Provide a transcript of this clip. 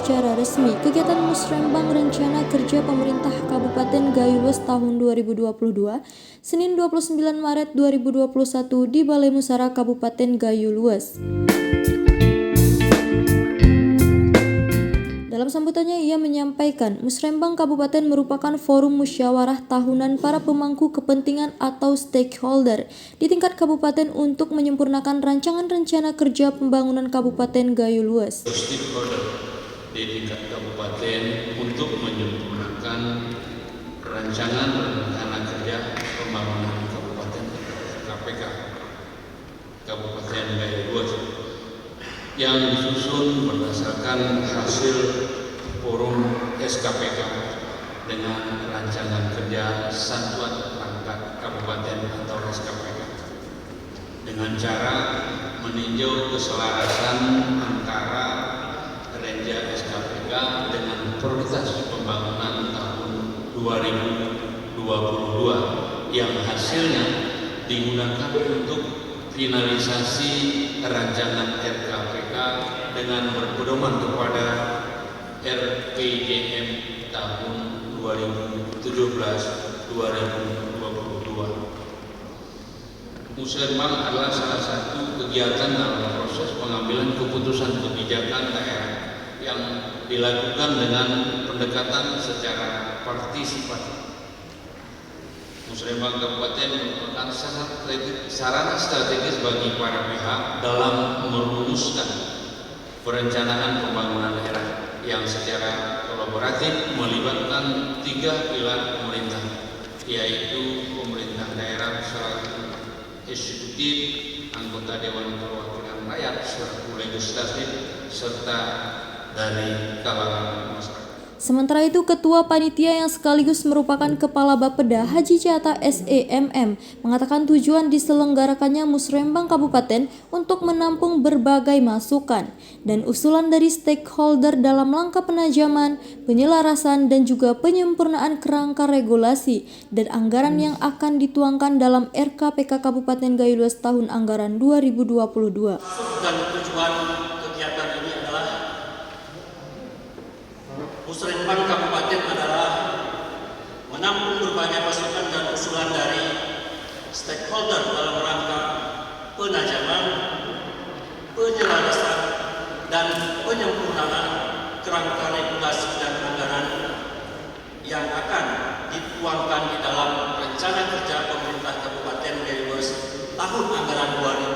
secara resmi kegiatan Musrembang Rencana Kerja Pemerintah Kabupaten Gayo Luas tahun 2022, Senin 29 Maret 2021 di Balai Musara Kabupaten Gayo Luas. Dalam sambutannya ia menyampaikan, Musrembang Kabupaten merupakan forum musyawarah tahunan para pemangku kepentingan atau stakeholder di tingkat kabupaten untuk menyempurnakan rancangan rencana kerja pembangunan Kabupaten Gayo Luas. Stakeholder di tingkat kabupaten untuk menyempurnakan rancangan rencana kerja pembangunan kabupaten KPK Kabupaten Gayo Luas yang disusun berdasarkan hasil forum SKPK dengan rancangan kerja satuan perangkat kabupaten atau SKPK dengan cara meninjau keselarasan antara Renja SKPK dengan prioritas pembangunan tahun 2022 yang hasilnya digunakan untuk finalisasi rancangan RKPK dengan berpedoman kepada RPJM tahun 2017-2022. Musrembang adalah salah satu kegiatan dalam proses pengambilan keputusan kebijakan daerah yang dilakukan dengan pendekatan secara partisipatif. Musrembang Kabupaten merupakan sarana strategis bagi para pihak dalam merumuskan perencanaan pembangunan daerah yang secara kolaboratif melibatkan 3 pilar pemerintah, yaitu pemerintah daerah selaku eksekutif, anggota Dewan Perwakilan Rakyat selaku legislatif, serta dari kalangan masyarakat. Sementara itu, Ketua Panitia yang sekaligus merupakan Kepala Bapeda Haji Jata SEMM mengatakan tujuan diselenggarakannya Musrembang Kabupaten untuk menampung berbagai masukan dan usulan dari stakeholder dalam langkah penajaman, penyelarasan, dan juga penyempurnaan kerangka regulasi dan anggaran yang akan dituangkan dalam RKPK Kabupaten Gayo Luas tahun anggaran 2022. Dan tujuan kegiatan ini adalah Musrembang Kabupaten adalah menampung berbagai masukan dan usulan dari stakeholder dalam rangka penajaman, penyelarasan, dan penyempurnaan kerangka regulasi dan anggaran yang akan dituangkan di dalam rencana kerja pemerintah Kabupaten Gayo Luas tahun anggaran 2022.